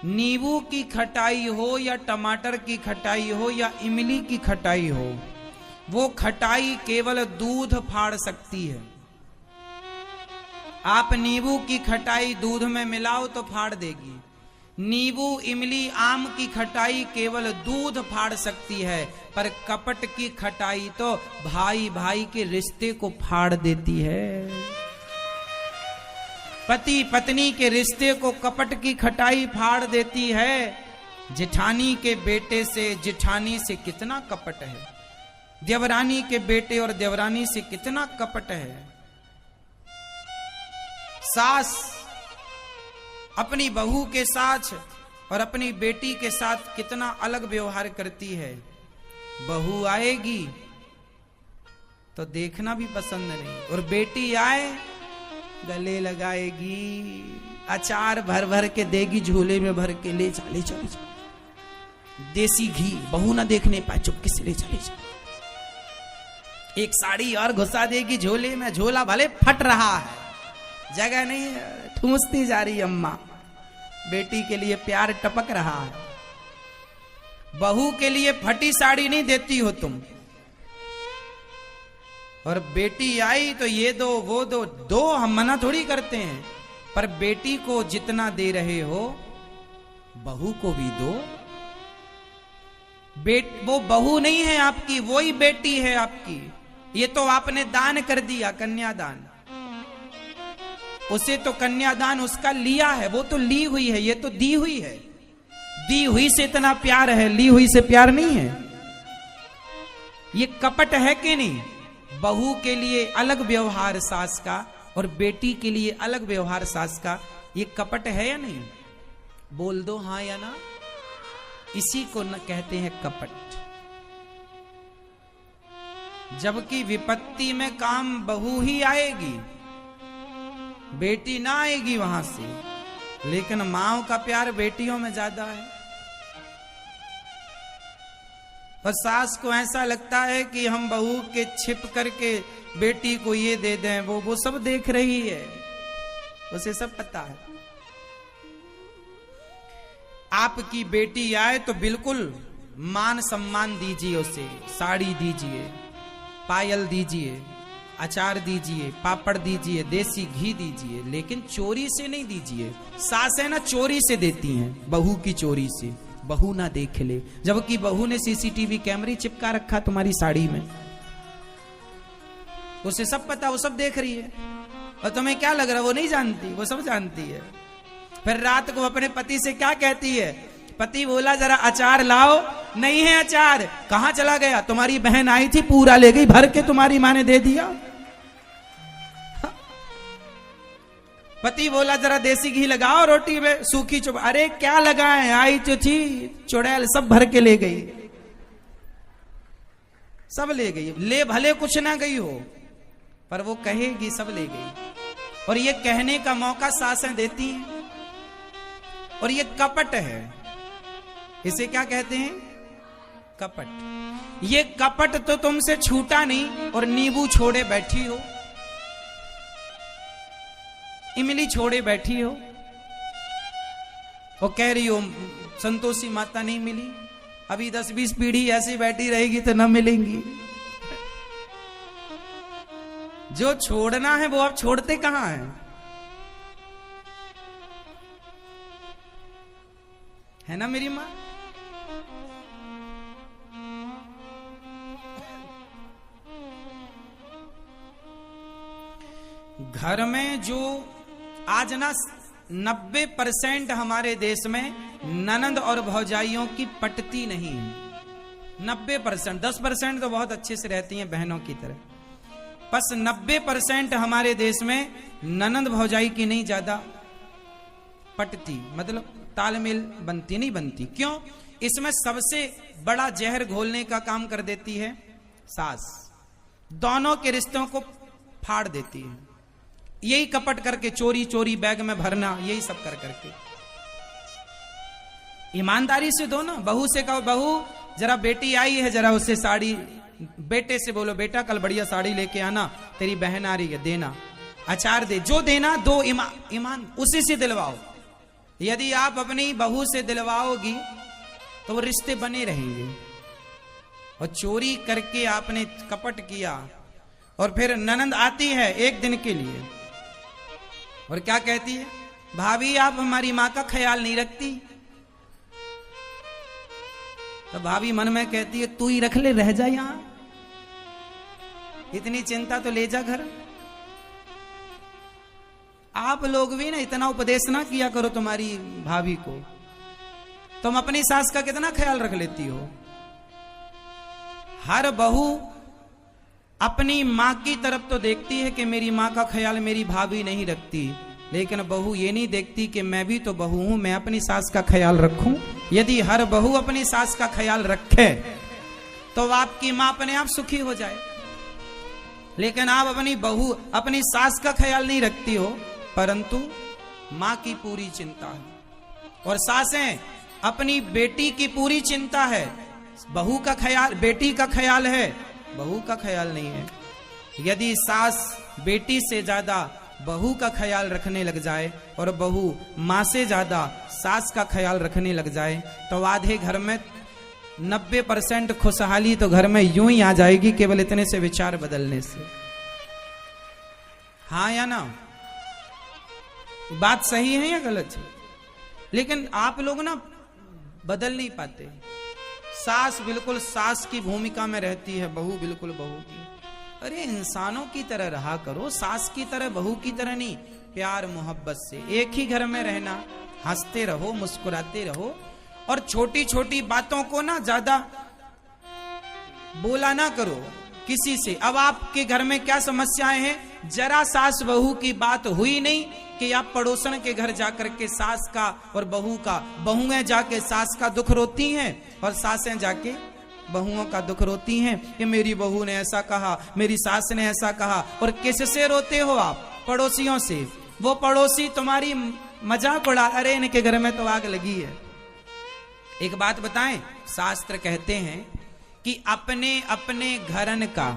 नींबू की खटाई हो या टमाटर की खटाई हो या इमली की खटाई हो, वो खटाई केवल दूध फाड़ सकती है। आप नींबू की खटाई दूध में मिलाओ तो फाड़ देगी। नींबू, इमली, आम की खटाई केवल दूध फाड़ सकती है, पर कपट की खटाई तो भाई भाई के रिश्ते को फाड़ देती है। पति पत्नी के रिश्ते को कपट की खटाई फाड़ देती है। जेठानी के बेटे से जेठानी से कितना कपट है, देवरानी के बेटे और देवरानी से कितना कपट है। सास अपनी बहू के साथ और अपनी बेटी के साथ कितना अलग व्यवहार करती है। बहू आएगी तो देखना भी पसंद नहीं, और बेटी आए गले लगाएगी, अचार भर भर के देगी, झोले में भर के ले चले चले चले। देसी घी बहू ना देखने पाए, चुपके से ले चले चले। एक साड़ी और घुसा देगी झोले में, झोला भले फट रहा है, जगह नहीं है, ठूंसती जा रही अम्मा। बेटी के लिए प्यार टपक रहा है। बहू के लिए फटी साड़ी नहीं देती हो तुम, और बेटी आई तो ये दो वो दो, हम मना थोड़ी करते हैं, पर बेटी को जितना दे रहे हो बहू को भी दो। वो बहू नहीं है आपकी, वो ही बेटी है आपकी। ये तो आपने दान कर दिया, कन्यादान। उसे तो कन्यादान उसका लिया है, वो तो ली हुई है, ये तो दी हुई है। दी हुई से इतना प्यार है, ली हुई से प्यार नहीं है। ये कपट है कि नहीं? बहू के लिए अलग व्यवहार सास का, और बेटी के लिए अलग व्यवहार सास का। ये कपट है या नहीं? बोल दो हाँ या ना। इसी को न कहते हैं कपट। जबकि विपत्ति में काम बहू ही आएगी, बेटी ना आएगी वहां से। लेकिन माओ का प्यार बेटियों में ज्यादा है। और सास को ऐसा लगता है कि हम बहू के छिप करके बेटी को ये दे दें, वो सब देख रही है, उसे सब पता है। आपकी बेटी आए तो बिल्कुल मान सम्मान दीजिए उसे। साड़ी दीजिए, पायल दीजिए, अचार दीजिए, पापड़ दीजिए, देसी घी दीजिए, लेकिन चोरी से नहीं दीजिए। सासें ना चोरी से देती हैं, बहू की चोरी से, बहू ना देख ले। जबकि बहू ने सीसीटीवी कैमरे चिपका रखा तुम्हारी साड़ी में, उसे सब पता, वो सब देख रही है। और तुम्हें क्या लग रहा है वो नहीं जानती? वो सब जानती है। फिर रात को अपने पति से क्या कहती है? पति बोला जरा अचार लाओ, नहीं है अचार। कहां चला गया? तुम्हारी बहन आई थी, पूरा ले गई भर के, तुम्हारी माँ ने दे दिया। पति बोला जरा देसी घी लगाओ रोटी में, सूखी चुप, अरे क्या लगाए, आई तो थी चुड़ैल, सब भर के ले गई, सब ले गई। ले भले कुछ ना गई हो, पर वो कहेगी सब ले गई। और ये कहने का मौका सासें देती हैं। और ये कपट है। इसे क्या कहते हैं? कपट। ये कपट तो तुमसे छूटा नहीं, और नींबू छोड़े बैठी हो, इमली छोड़े बैठी हो, और कह रही हो संतोषी माता नहीं मिली। अभी 10-20 पीढ़ी ऐसी बैठी रहेगी तो न मिलेंगी। जो छोड़ना है वो आप छोड़ते कहां हैं? है ना मेरी मां? घर में जो आज ना 90% हमारे देश में ननंद और भौजाइयों की पटती नहीं है। 90%, 10% तो बहुत अच्छे से रहती हैं बहनों की तरह, बस 90% हमारे देश में ननंद भौजाई की नहीं ज्यादा पटती, मतलब तालमेल बनती नहीं बनती। क्यों? इसमें सबसे बड़ा जहर घोलने का काम कर देती है सास, दोनों के रिश्तों को फाड़ देती है। यही कपट करके, चोरी चोरी बैग में भरना, यही सब कर करके। ईमानदारी से दो ना। बहू से कहो, बहू जरा बेटी आई है, जरा उससे साड़ी, बेटे से बोलो बेटा कल बढ़िया साड़ी लेके आना, तेरी बहन आ रही है, देना। अचार दे, जो देना दो, ईमान उसी से दिलवाओ। यदि आप अपनी बहू से दिलवाओगी तो वो रिश्ते बने रहेंगे। और चोरी करके आपने कपट किया और फिर ननंद आती है एक दिन के लिए और क्या कहती है, भाभी आप हमारी मां का ख्याल नहीं रखती। तो भाभी मन में कहती है तू ही रख ले, रह जा यहां, इतनी चिंता तो ले जा घर। आप लोग भी ना इतना उपदेश ना किया करो तुम्हारी भाभी को। तुम अपनी सास का कितना ख्याल रख लेती हो। हर बहू अपनी मां की तरफ तो देखती है कि मेरी मां का ख्याल मेरी भाभी नहीं रखती, लेकिन बहू ये नहीं देखती कि मैं भी तो बहू हूं, मैं अपनी सास का ख्याल रखूं। यदि हर बहू अपनी सास का ख्याल रखे तो आपकी मां अपने आप सुखी हो जाए। लेकिन आप अपनी बहू अपनी सास का ख्याल नहीं रखती हो, परंतु मां की पूरी चिंता है। और सासें अपनी बेटी की पूरी चिंता है। बहू का ख्याल बेटी का ख्याल है, बहू का ख्याल नहीं है। यदि सास बेटी से ज्यादा बहू का ख्याल रखने लग जाए और बहू मां से ज्यादा सास का ख्याल रखने लग जाए तो आधे घर में 90% खुशहाली तो घर में यूं ही आ जाएगी, केवल इतने से विचार बदलने से। हाँ या ना? बात सही है या गलत है? लेकिन आप लोग ना बदल नहीं पाते। सास बिल्कुल सास की भूमिका में रहती है, बहू बिल्कुल बहू की। अरे इंसानों की तरह रहा करो, सास की तरह बहू की तरह नहीं। प्यार मोहब्बत से एक ही घर में रहना, हंसते रहो, मुस्कुराते रहो और छोटी छोटी बातों को ना ज्यादा बोला ना करो किसी से। अब आपके घर में क्या समस्याएं हैं, जरा सास बहू की बात हुई नहीं कि आप पड़ोसन के घर जाकर के सास का और बहू का, बहुएं जाके सास का दुख रोती हैं और सासें जाके बहुओं का दुख रोती हैं कि मेरी बहू ने ऐसा कहा, मेरी सास ने ऐसा कहा। और किससे रोते हो आप? पड़ोसियों से। वो पड़ोसी तुम्हारी मजाक उड़ा, अरे इनके घर में तो आग लगी है। एक बात बताएं, शास्त्र कहते हैं कि अपने अपने घरन का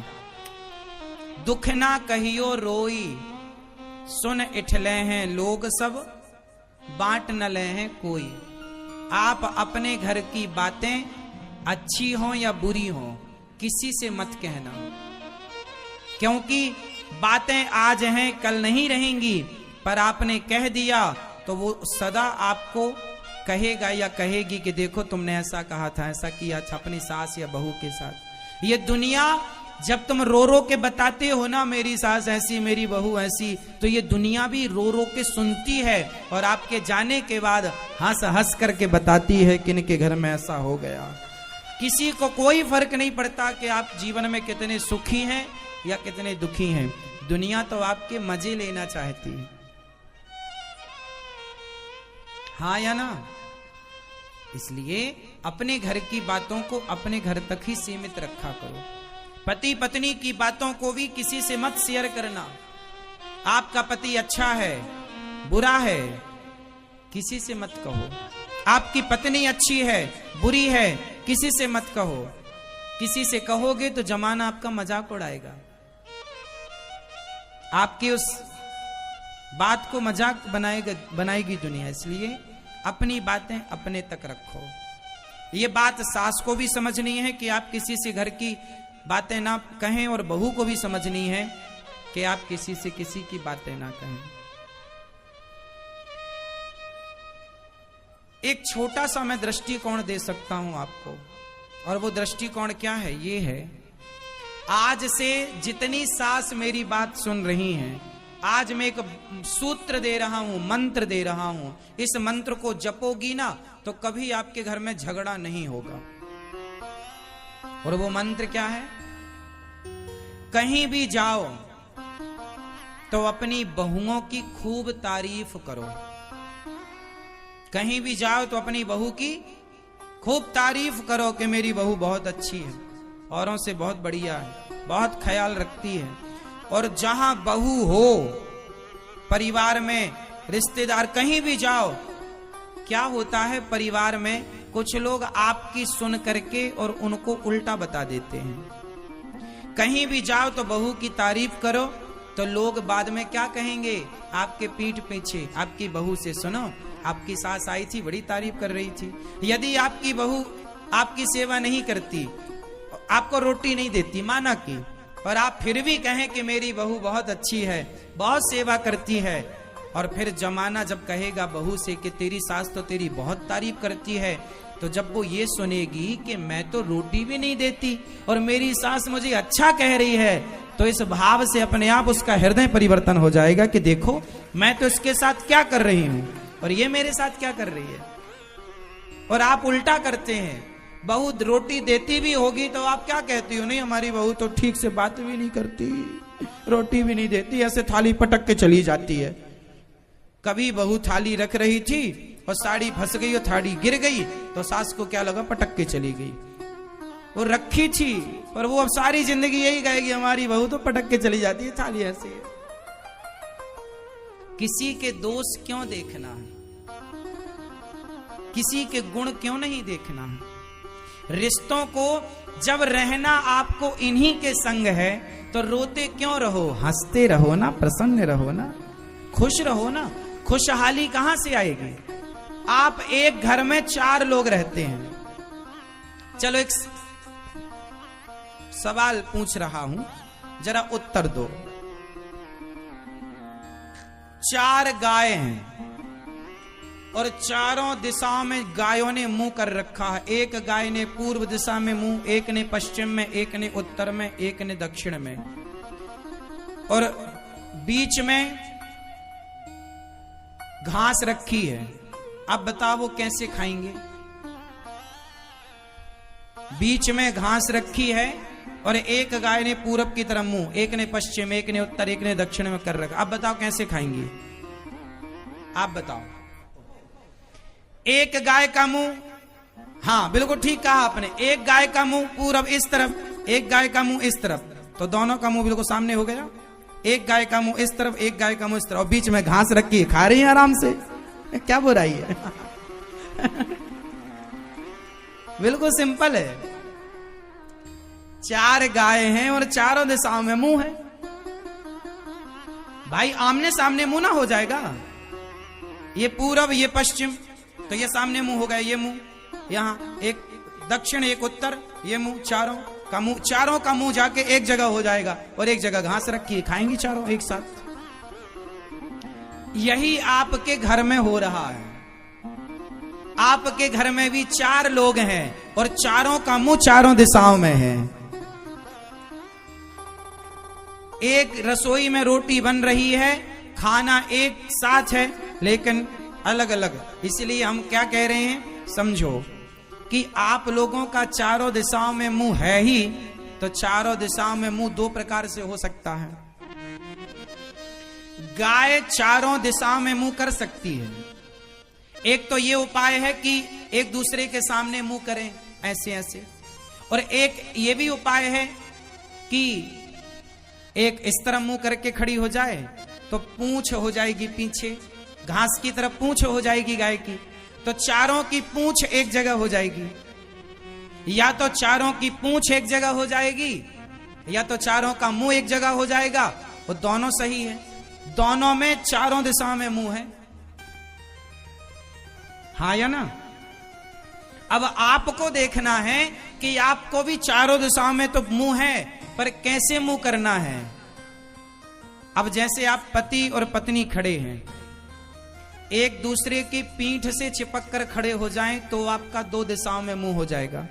दुख ना कहियो रोई, सुन इठले हैं लोग सब, बांट न ले हैं कोई। आप अपने घर की बातें अच्छी हो या बुरी हो किसी से मत कहना, क्योंकि बातें आज हैं कल नहीं रहेंगी। पर आपने कह दिया तो वो सदा आपको कहेगा या कहेगी कि देखो तुमने ऐसा कहा था, ऐसा किया था अपनी सास या बहू के साथ। ये दुनिया जब तुम रो रो के बताते हो ना मेरी सास ऐसी, मेरी बहू ऐसी, तो ये दुनिया भी रो रो के सुनती है और आपके जाने के बाद हंस हंस करके बताती है कि इनके घर में ऐसा हो गया। किसी को कोई फर्क नहीं पड़ता कि आप जीवन में कितने सुखी हैं या कितने दुखी हैं। दुनिया तो आपके मजे लेना चाहती है। हाँ या ना? इसलिए अपने घर की बातों को अपने घर तक ही सीमित रखा करो। पति पत्नी की बातों को भी किसी से मत शेयर करना। आपका पति अच्छा है, बुरा है, किसी से मत कहो। आपकी पत्नी अच्छी है, बुरी है, किसी से मत कहो। किसी से कहोगे तो जमाना आपका मजाक उड़ाएगा, आपकी उस बात को मजाक बनाएगी दुनिया। इसलिए अपनी बातें अपने तक रखो। ये बात सास को भी समझनी है कि आप किसी से घर की बातें ना कहें, और बहू को भी समझनी है कि आप किसी से किसी की बातें ना कहें। एक छोटा सा मैं दृष्टिकोण दे सकता हूं आपको, और वो दृष्टिकोण क्या है? ये है, आज से जितनी सास मेरी बात सुन रही हैं, आज मैं एक सूत्र दे रहा हूं, मंत्र दे रहा हूं। इस मंत्र को जपोगी ना तो कभी आपके घर में झगड़ा नहीं होगा। और वो मंत्र क्या है? कहीं भी जाओ तो अपनी बहुओं की खूब तारीफ करो। कहीं भी जाओ तो अपनी बहू की खूब तारीफ करो कि मेरी बहू बहुत अच्छी है, औरों से बहुत बढ़िया है, बहुत ख्याल रखती है। और जहां बहू हो, परिवार में, रिश्तेदार, कहीं भी जाओ, क्या होता है परिवार में, कुछ लोग आपकी सुन करके और उनको उल्टा बता देते हैं। कहीं भी जाओ तो बहू की तारीफ करो तो लोग बाद में क्या कहेंगे? आपके पीठ पीछे आपकी बहू से सुनो आपकी सास आई थी, बड़ी तारीफ कर रही थी। यदि आपकी बहू आपकी सेवा नहीं करती, आपको रोटी नहीं देती माना कि, और आप फिर भी कहें कि मेरी बहू बहुत अच्छी है, बहुत सेवा करती है, और फिर जमाना जब कहेगा बहू से कि तेरी सास तो तेरी बहुत तारीफ करती है, तो जब वो ये सुनेगी कि मैं तो रोटी भी नहीं देती और मेरी सास मुझे अच्छा कह रही है, तो इस भाव से अपने आप उसका हृदय परिवर्तन हो जाएगा कि देखो मैं तो इसके साथ क्या कर रही हूं और ये मेरे साथ क्या कर रही है। और आप उल्टा करते हैं, बहू रोटी देती भी होगी तो आप क्या कहती हो, नहीं हमारी बहू तो ठीक से बात भी नहीं करती, रोटी भी नहीं देती, ऐसे थाली पटक के चली जाती है। कभी बहू थाली रख रही थी और साड़ी फंस गई और थाली गिर गई, तो सास को क्या लगा, पटक के चली गई। वो रखी थी पर वो अब सारी जिंदगी यही कहेगी हमारी बहू तो पटक के चली जाती है, थाली ऐसी है। किसी के दोष क्यों देखना है, किसी के गुण क्यों नहीं देखना है। रिश्तों को जब रहना आपको इन्हीं के संग है तो रोते क्यों रहो, हंसते रहो ना, प्रसन्न रहो ना, खुश रहो ना। खुशहाली कहां से आएगी। आप एक घर में 4 लोग रहते हैं, चलो एक सवाल पूछ रहा हूं, जरा उत्तर दो। 4 गाय हैं और चारों दिशाओं में गायों ने मुंह कर रखा है। एक गाय ने पूर्व दिशा में मुंह, एक ने पश्चिम में, एक ने उत्तर में, एक ने दक्षिण में, और बीच में घास रखी है। अब बताओ वो कैसे खाएंगे। बीच में घास रखी है और एक गाय ने पूरब की तरफ मुंह, एक ने पश्चिम, एक ने उत्तर, एक ने दक्षिण में कर रखा। अब बताओ कैसे खाएंगी, आप बताओ। एक गाय का मुंह, हाँ बिल्कुल ठीक कहा आपने, एक गाय का मुंह पूरब इस तरफ, एक गाय का मुंह इस तरफ, तो दोनों का मुंह बिल्कुल सामने हो गया। एक गाय का मुंह इस तरफ, एक गाय का मुंह इस तरफ, और बीच में घास रखी है, खा रही है आराम से, क्या बुराई है। बिल्कुल सिंपल है। 4 गाय हैं और चारों दिशाओं में मुंह है। भाई आमने सामने मुंह ना हो जाएगा, ये पूरब ये पश्चिम, तो ये सामने मुंह हो गया, ये मुंह यहां, एक दक्षिण एक उत्तर, ये मुंह, चारों का मुंह जाके एक जगह हो जाएगा और एक जगह घास रखी है, खाएंगी चारों एक साथ। यही आपके घर में हो रहा है। आपके घर में भी 4 लोग हैं और चारों का मुंह चारों दिशाओं में है। एक रसोई में रोटी बन रही है, खाना एक साथ है लेकिन अलग अलग। इसलिए हम क्या कह रहे हैं, समझो कि आप लोगों का चारों दिशाओं में मुंह है ही, तो चारों दिशाओं में मुंह 2 प्रकार से हो सकता है। गाय चारों दिशाओं में मुंह कर सकती है। एक तो ये उपाय है कि एक दूसरे के सामने मुंह करें ऐसे ऐसे, और एक ये भी उपाय है कि एक इस तरह मुंह करके खड़ी हो जाए तो पूंछ हो जाएगी पीछे, घास की तरफ पूंछ हो जाएगी गाय की, तो चारों की पूंछ एक जगह हो जाएगी। या तो चारों की पूंछ एक जगह हो जाएगी या तो चारों का मुंह एक जगह हो जाएगा, वो दोनों सही है। दोनों में चारों दिशाओं में मुंह है, हाँ या ना। अब आपको देखना है कि आपको भी चारों दिशाओं में तो मुंह है, पर कैसे मुंह करना है। अब जैसे आप पति और पत्नी खड़े हैं, एक दूसरे की पीठ से चिपक कर खड़े हो जाएं तो आपका 2 दिशाओं में मुंह हो जाएगा,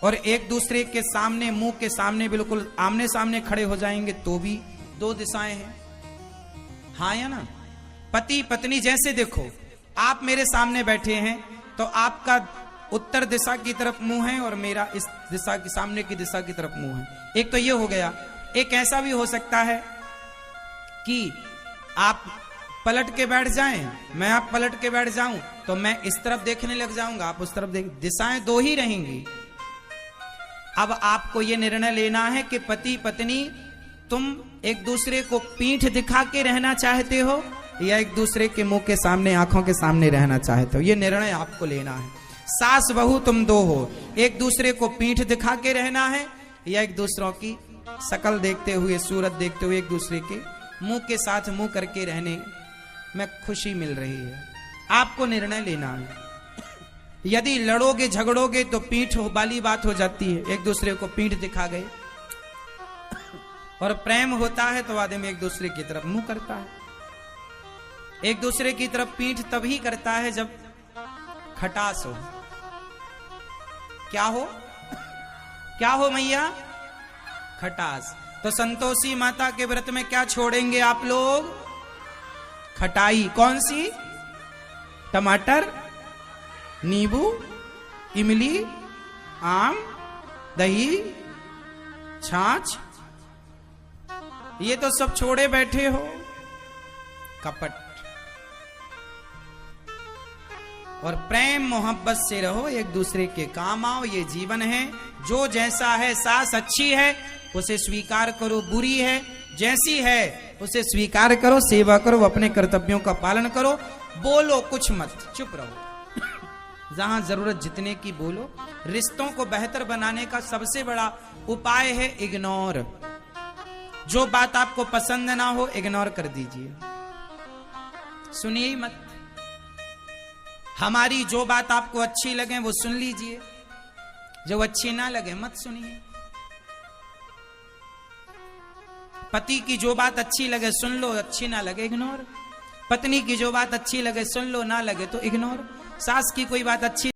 और एक दूसरे के सामने, मुंह के सामने बिल्कुल आमने सामने खड़े हो जाएंगे तो भी 2 दिशाएं हैं, हाँ या ना। पति पत्नी जैसे देखो, आप मेरे सामने बैठे हैं तो आपका उत्तर दिशा की तरफ मुंह है और मेरा इस दिशा की, सामने की दिशा की तरफ मुंह है। एक तो ये हो गया। एक ऐसा भी हो सकता है कि आप पलट के बैठ जाएं, मैं आप पलट के बैठ जाऊं तो मैं इस तरफ देखने लग जाऊंगा, आप उस तरफ देख, दिशाएं 2 ही रहेंगी। अब आपको यह निर्णय लेना है कि पति पत्नी तुम एक दूसरे को पीठ दिखा के रहना चाहते हो या एक दूसरे के मुंह के सामने, आंखों के सामने रहना चाहते हो, यह निर्णय आपको लेना है। सास बहू तुम 2 हो, एक दूसरे को पीठ दिखा के रहना है या एक दूसरों की शकल देखते हुए, सूरत देखते हुए एक दूसरे के मुंह के साथ मुंह करके रहने में खुशी मिल रही है। आपको निर्णय लेना है। यदि लड़ोगे झगड़ोगे तो पीठ वाली बात हो जाती है, एक दूसरे को पीठ दिखा गए। और प्रेम होता है तो आदमी एक दूसरे की तरफ मुंह करता है। एक दूसरे की तरफ पीठ तभी करता है जब खटास हो। क्या हो? क्या हो मैया? खटास। तो संतोषी माता के व्रत में क्या छोड़ेंगे आप लोग? खटाई। कौन सी? टमाटर, नींबू, इमली, आम, दही, छाछ, ये तो सब छोड़े बैठे हो। कपट। और प्रेम मोहब्बत से रहो, एक दूसरे के काम आओ, ये जीवन है। जो जैसा है, सास अच्छी है उसे स्वीकार करो, बुरी है जैसी है उसे स्वीकार करो, सेवा करो, अपने कर्तव्यों का पालन करो। बोलो कुछ मत, चुप रहो। जहां जरूरत जितने की बोलो। रिश्तों को बेहतर बनाने का सबसे बड़ा उपाय है इग्नोर। जो बात आपको पसंद ना हो इग्नोर कर दीजिए, सुनिए ही मत। हमारी जो बात आपको अच्छी लगे वो सुन लीजिए, जो अच्छी ना लगे मत सुनिए। पति की जो बात अच्छी लगे सुन लो, अच्छी ना लगे इग्नोर। पत्नी की जो बात अच्छी लगे सुन लो, ना लगे तो इग्नोर। सास की कोई बात अच्छी